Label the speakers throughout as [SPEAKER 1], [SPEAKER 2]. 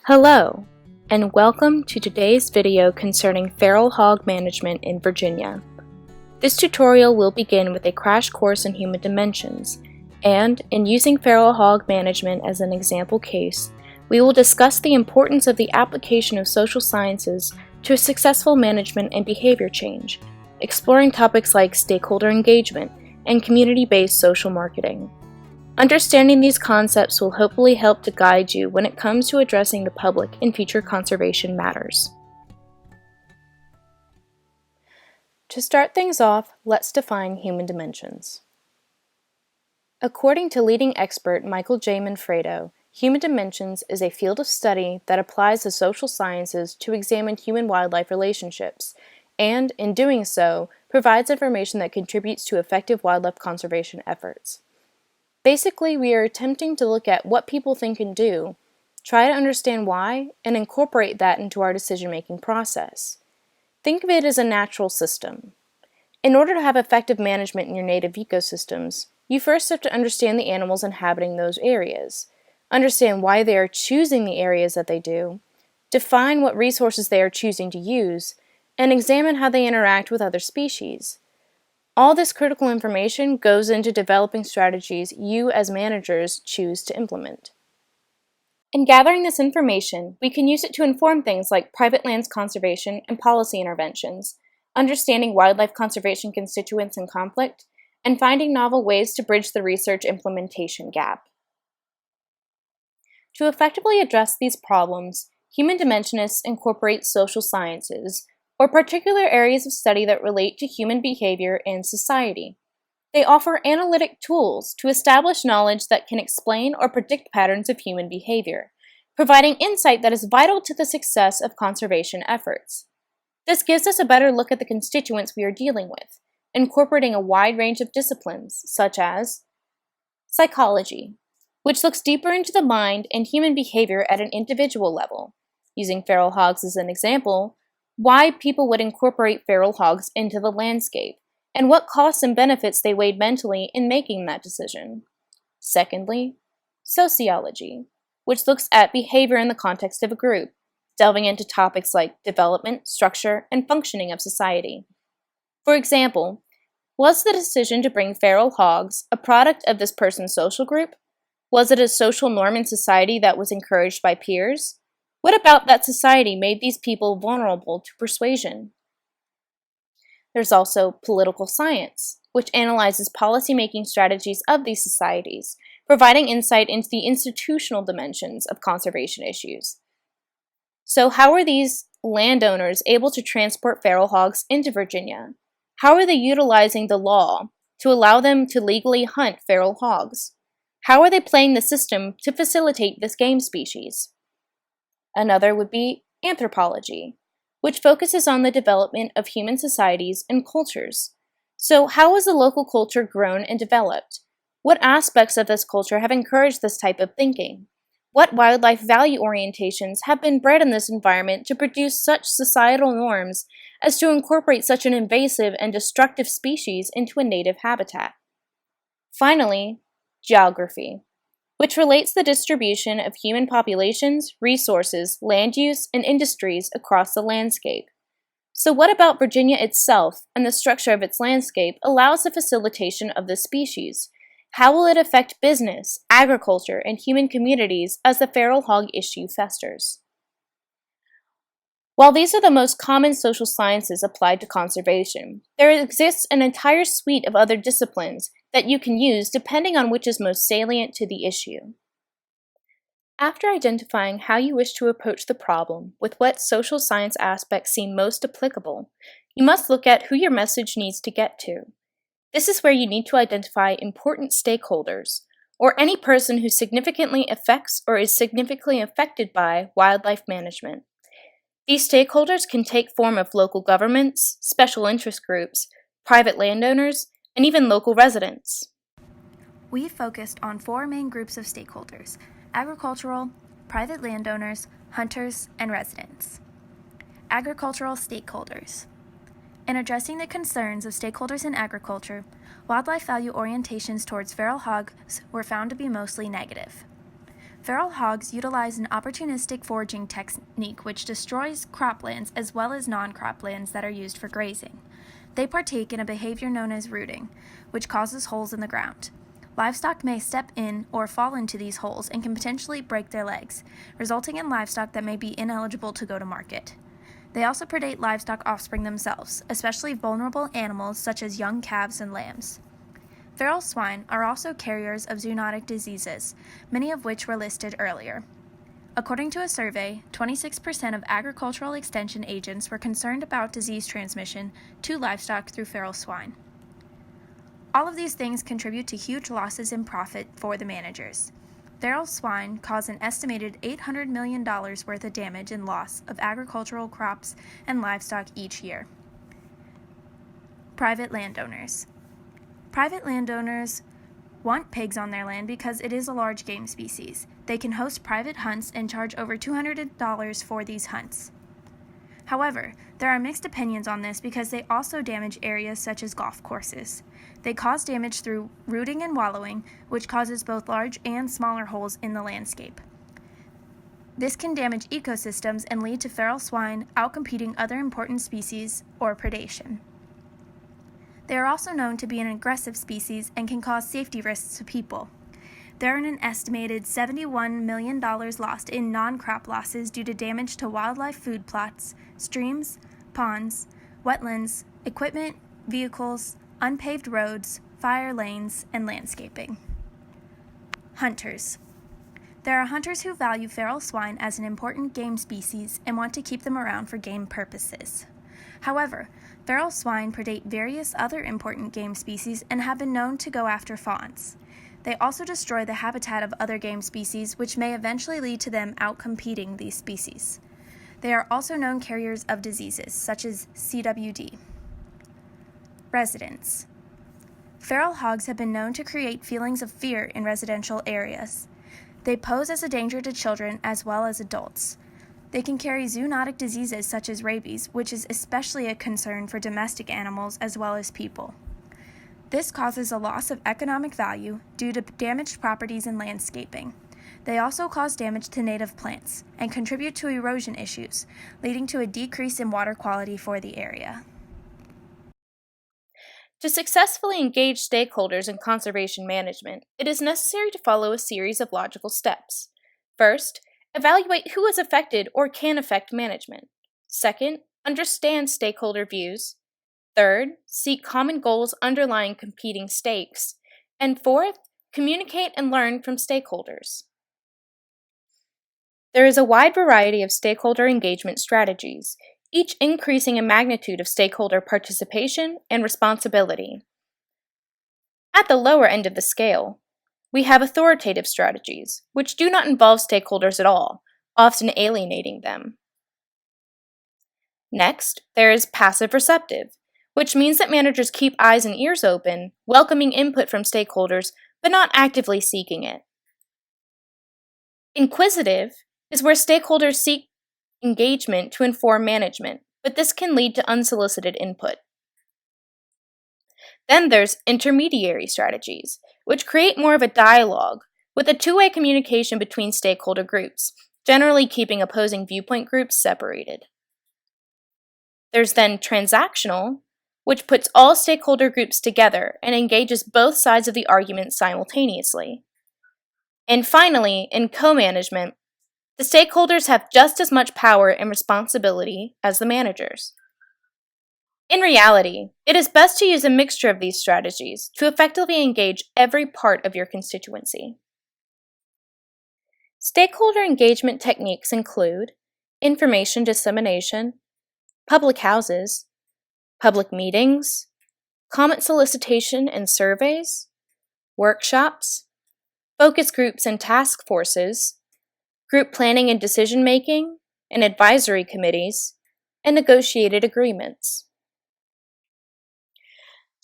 [SPEAKER 1] Hello, and welcome to today's video concerning feral hog management in Virginia. This tutorial will begin with a crash course in human dimensions, and in using feral hog management as an example case, we will discuss the importance of the application of social sciences to successful management and behavior change, exploring topics like stakeholder engagement and community-based social marketing. Understanding these concepts will hopefully help to guide you when it comes to addressing the public in future conservation matters. To start things off, let's define human dimensions. According to leading expert Michael J. Manfredo, human dimensions is a field of study that applies the social sciences to examine human-wildlife relationships, and, in doing so, provides information that contributes to effective wildlife conservation efforts. Basically, we are attempting to look at what people think and do, try to understand why, and incorporate that into our decision-making process. Think of it as a natural system. In order to have effective management in your native ecosystems, you first have to understand the animals inhabiting those areas, understand why they are choosing the areas that they do, define what resources they are choosing to use, and examine how they interact with other species. All this critical information goes into developing strategies you as managers choose to implement. In gathering this information, we can use it to inform things like private lands conservation and policy interventions, understanding wildlife conservation constituents in conflict, and finding novel ways to bridge the research implementation gap. To effectively address these problems, human dimensionists incorporate social sciences, or particular areas of study that relate to human behavior and society. They offer analytic tools to establish knowledge that can explain or predict patterns of human behavior, providing insight that is vital to the success of conservation efforts. This gives us a better look at the constituents we are dealing with, incorporating a wide range of disciplines, such as psychology, which looks deeper into the mind and human behavior at an individual level. Using feral hogs as an example, why people would incorporate feral hogs into the landscape, and what costs and benefits they weighed mentally in making that decision. Secondly, sociology, which looks at behavior in the context of a group, delving into topics like development, structure, and functioning of society. For example, was the decision to bring feral hogs a product of this person's social group? Was it a social norm in society that was encouraged by peers? What about that society made these people vulnerable to persuasion? There's also political science, which analyzes policymaking strategies of these societies, providing insight into the institutional dimensions of conservation issues. So how are these landowners able to transport feral hogs into Virginia? How are they utilizing the law to allow them to legally hunt feral hogs? How are they playing the system to facilitate this game species? Another would be anthropology, which focuses on the development of human societies and cultures. So how has the local culture grown and developed? What aspects of this culture have encouraged this type of thinking? What wildlife value orientations have been bred in this environment to produce such societal norms as to incorporate such an invasive and destructive species into a native habitat? Finally, geography, which relates the distribution of human populations, resources, land use, and industries across the landscape. So what about Virginia itself and the structure of its landscape allows the facilitation of this species? How will it affect business, agriculture, and human communities as the feral hog issue festers? While these are the most common social sciences applied to conservation, there exists an entire suite of other disciplines that you can use depending on which is most salient to the issue. After identifying how you wish to approach the problem with what social science aspects seem most applicable, you must look at who your message needs to get to. This is where you need to identify important stakeholders, or any person who significantly affects or is significantly affected by wildlife management. These stakeholders can take form of local governments, special interest groups, private landowners, and even local residents.
[SPEAKER 2] We focused on four main groups of stakeholders: agricultural, private landowners, hunters, and residents. Agricultural stakeholders. In addressing the concerns of stakeholders in agriculture, wildlife value orientations towards feral hogs were found to be mostly negative. Feral hogs utilize an opportunistic foraging technique which destroys croplands as well as non-croplands that are used for grazing. They partake in a behavior known as rooting, which causes holes in the ground. Livestock may step in or fall into these holes and can potentially break their legs, resulting in livestock that may be ineligible to go to market. They also predate livestock offspring themselves, especially vulnerable animals such as young calves and lambs. Feral swine are also carriers of zoonotic diseases, many of which were listed earlier. According to a survey, 26% of agricultural extension agents were concerned about disease transmission to livestock through feral swine. All of these things contribute to huge losses in profit for the managers. Feral swine cause an estimated $800 million worth of damage and loss of agricultural crops and livestock each year. Private landowners. Private landowners want pigs on their land because it is a large game species. They can host private hunts and charge over $200 for these hunts. However, there are mixed opinions on this because they also damage areas such as golf courses. They cause damage through rooting and wallowing, which causes both large and smaller holes in the landscape. This can damage ecosystems and lead to feral swine outcompeting other important species or predation. They are also known to be an aggressive species and can cause safety risks to people. There are an estimated $71 million lost in non-crop losses due to damage to wildlife food plots, streams, ponds, wetlands, equipment, vehicles, unpaved roads, fire lanes, and landscaping. Hunters. There are hunters who value feral swine as an important game species and want to keep them around for game purposes. However, feral swine predate various other important game species and have been known to go after fawns. They also destroy the habitat of other game species, which may eventually lead to them outcompeting these species. They are also known carriers of diseases, such as CWD. Residents. Feral hogs have been known to create feelings of fear in residential areas. They pose as a danger to children as well as adults. They can carry zoonotic diseases such as rabies, which is especially a concern for domestic animals as well as people. This causes a loss of economic value due to damaged properties and landscaping. They also cause damage to native plants and contribute to erosion issues, leading to a decrease in water quality for the area.
[SPEAKER 1] To successfully engage stakeholders in conservation management, it is necessary to follow a series of logical steps. First, evaluate who is affected or can affect management. Second, understand stakeholder views. Third, seek common goals underlying competing stakes. And fourth, communicate and learn from stakeholders. There is a wide variety of stakeholder engagement strategies, each increasing in magnitude of stakeholder participation and responsibility. At the lower end of the scale, we have authoritative strategies, which do not involve stakeholders at all, often alienating them. Next, there is passive receptive, which means that managers keep eyes and ears open, welcoming input from stakeholders, but not actively seeking it. Inquisitive is where stakeholders seek engagement to inform management, but this can lead to unsolicited input. Then there's intermediary strategies, which create more of a dialogue with a two-way communication between stakeholder groups, generally keeping opposing viewpoint groups separated. There's then transactional, which puts all stakeholder groups together and engages both sides of the argument simultaneously. And finally, in co-management, the stakeholders have just as much power and responsibility as the managers. In reality, it is best to use a mixture of these strategies to effectively engage every part of your constituency. Stakeholder engagement techniques include information dissemination, public houses, public meetings, comment solicitation and surveys, workshops, focus groups and task forces, group planning and decision-making, and advisory committees, and negotiated agreements.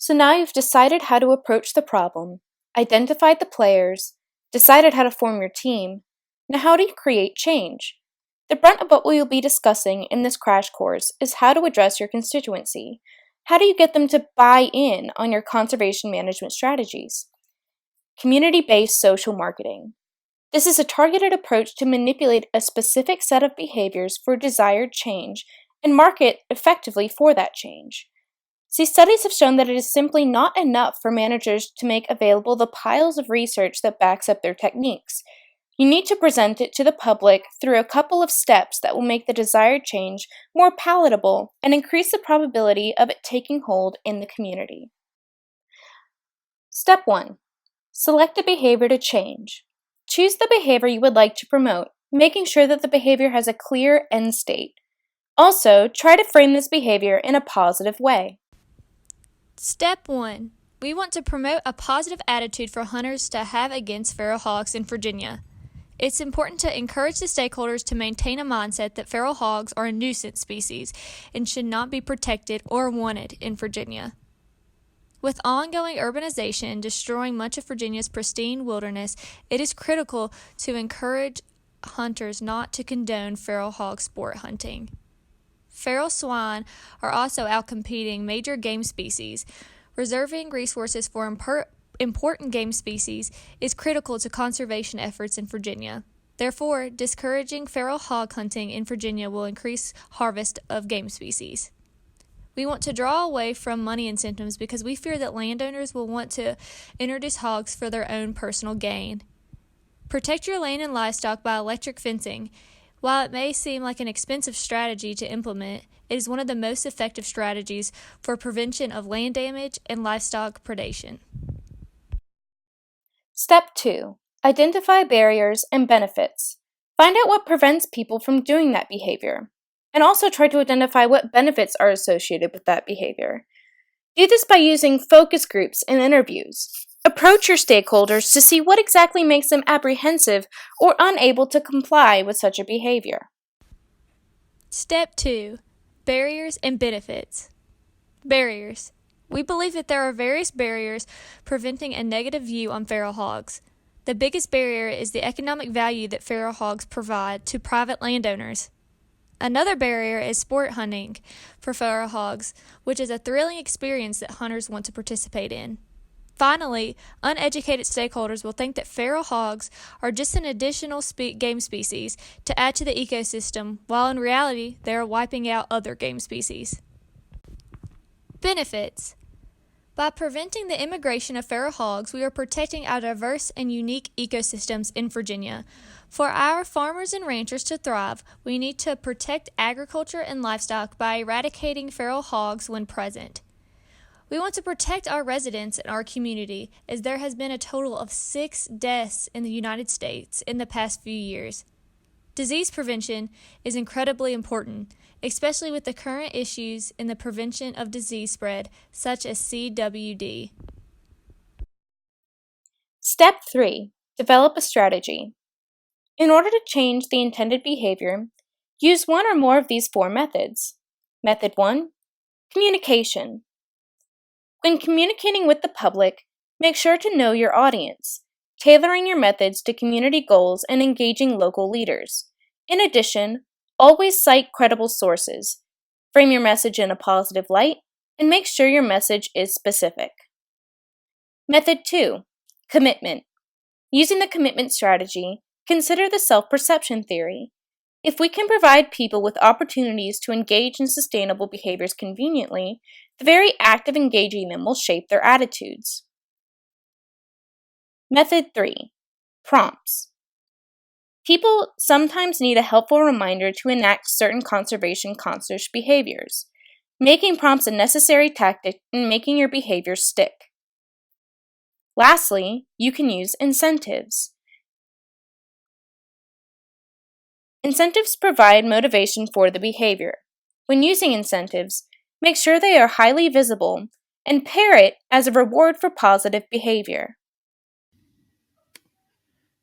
[SPEAKER 1] So now you've decided how to approach the problem, identified the players, decided how to form your team. Now how do you create change? The brunt of what we will be discussing in this crash course is how to address your constituency. How do you get them to buy in on your conservation management strategies? Community-based social marketing. This is a targeted approach to manipulate a specific set of behaviors for desired change and market effectively for that change. See, studies have shown that it is simply not enough for managers to make available the piles of research that backs up their techniques. You need to present it to the public through a couple of steps that will make the desired change more palatable and increase the probability of it taking hold in the community. Step 1. Select a behavior to change. Choose the behavior you would like to promote, making sure that the behavior has a clear end state. Also, try to frame this behavior in a positive way.
[SPEAKER 3] Step 1. We want to promote a positive attitude for hunters to have against feral hogs in Virginia. It's important to encourage the stakeholders to maintain a mindset that feral hogs are a nuisance species and should not be protected or wanted in Virginia. With ongoing urbanization destroying much of Virginia's pristine wilderness, it is critical to encourage hunters not to condone feral hog sport hunting. Feral swine are also outcompeting major game species. Reserving resources for important game species is critical to conservation efforts in Virginia. Therefore, discouraging feral hog hunting in Virginia will increase harvest of game species. We want to draw away from money incentives because we fear that landowners will want to introduce hogs for their own personal gain. Protect your land and livestock by electric fencing. While it may seem like an expensive strategy to implement, it is one of the most effective strategies for prevention of land damage and livestock predation.
[SPEAKER 1] Step 2. Identify barriers and benefits. Find out what prevents people from doing that behavior, and also try to identify what benefits are associated with that behavior. Do this by using focus groups and interviews. Approach your stakeholders to see what exactly makes them apprehensive or unable to comply with such a behavior.
[SPEAKER 3] Step 2. Barriers and benefits. Barriers. We believe that there are various barriers preventing a negative view on feral hogs. The biggest barrier is the economic value that feral hogs provide to private landowners. Another barrier is sport hunting for feral hogs, which is a thrilling experience that hunters want to participate in. Finally, uneducated stakeholders will think that feral hogs are just an additional game species to add to the ecosystem, while in reality, they are wiping out other game species. Benefits. By preventing the immigration of feral hogs, we are protecting our diverse and unique ecosystems in Virginia. For our farmers and ranchers to thrive, we need to protect agriculture and livestock by eradicating feral hogs when present. We want to protect our residents and our community, as there has been a total of 6 deaths in the United States in the past few years. Disease prevention is incredibly important, especially with the current issues in the prevention of disease spread, such as CWD.
[SPEAKER 1] Step 3. Develop a strategy. In order to change the intended behavior, use one or more of these 4 methods. Method 1. Communication. When communicating with the public, make sure to know your audience, tailoring your methods to community goals and engaging local leaders. In addition, always cite credible sources, frame your message in a positive light, and make sure your message is specific. Method 2. Commitment. Using the commitment strategy, consider the self-perception theory. If we can provide people with opportunities to engage in sustainable behaviors conveniently, the very act of engaging them will shape their attitudes. Method 3. Prompts. People sometimes need a helpful reminder to enact certain conservation-conscious behaviors, making prompts a necessary tactic in making your behavior stick. Lastly, you can use incentives. Incentives provide motivation for the behavior. When using incentives, make sure they are highly visible and pair it as a reward for positive behavior.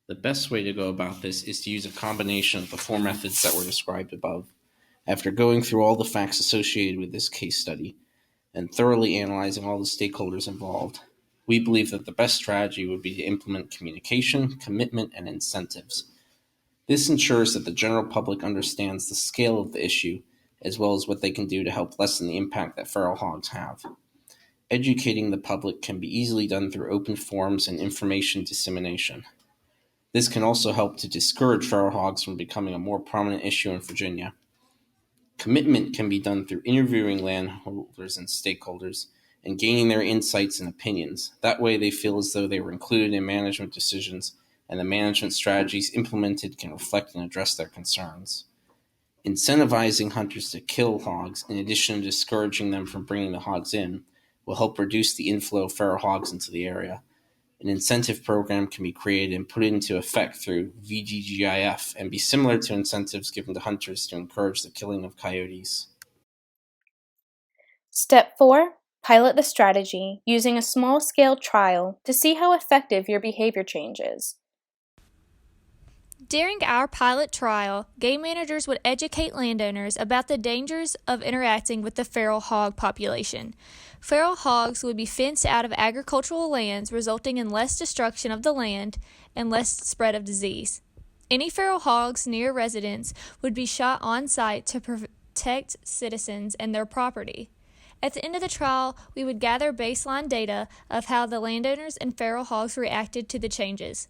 [SPEAKER 4] The best way to go about this is to use a combination of the 4 methods that were described above. After going through all the facts associated with this case study and thoroughly analyzing all the stakeholders involved, we believe that the best strategy would be to implement communication, commitment, and incentives. This ensures that the general public understands the scale of the issue, as well as what they can do to help lessen the impact that feral hogs have. Educating the public can be easily done through open forums and information dissemination. This can also help to discourage feral hogs from becoming a more prominent issue in Virginia. Commitment can be done through interviewing landholders and stakeholders and gaining their insights and opinions. That way they feel as though they were included in management decisions and the management strategies implemented can reflect and address their concerns. Incentivizing hunters to kill hogs, in addition to discouraging them from bringing the hogs in, will help reduce the inflow of feral hogs into the area. An incentive program can be created and put into effect through VGGIF and be similar to incentives given to hunters to encourage the killing of coyotes.
[SPEAKER 1] Step 4. Pilot the strategy using a small-scale trial to see how effective your behavior change is.
[SPEAKER 3] During our pilot trial, game managers would educate landowners about the dangers of interacting with the feral hog population. Feral hogs would be fenced out of agricultural lands, resulting in less destruction of the land and less spread of disease. Any feral hogs near residents would be shot on site to protect citizens and their property. At the end of the trial, we would gather baseline data of how the landowners and feral hogs reacted to the changes.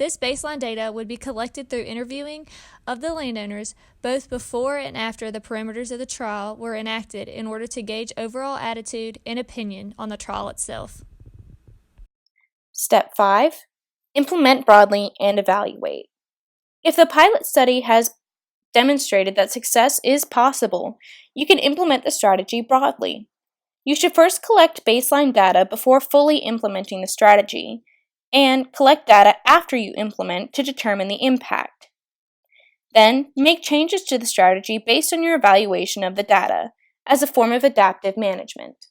[SPEAKER 3] This baseline data would be collected through interviewing of the landowners both before and after the parameters of the trial were enacted in order to gauge overall attitude and opinion on the trial itself.
[SPEAKER 1] Step 5. Implement broadly and evaluate. If the pilot study has demonstrated that success is possible, you can implement the strategy broadly. You should first collect baseline data before fully implementing the strategy, and collect data after you implement to determine the impact. Then, make changes to the strategy based on your evaluation of the data as a form of adaptive management.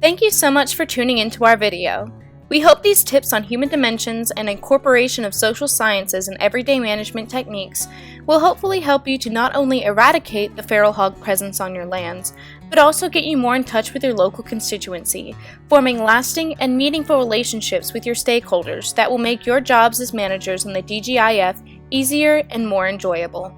[SPEAKER 1] Thank you so much for tuning into our video. We hope these tips on human dimensions and incorporation of social sciences and everyday management techniques will hopefully help you to not only eradicate the feral hog presence on your lands, but also get you more in touch with your local constituency, forming lasting and meaningful relationships with your stakeholders that will make your jobs as managers in the DGIF easier and more enjoyable.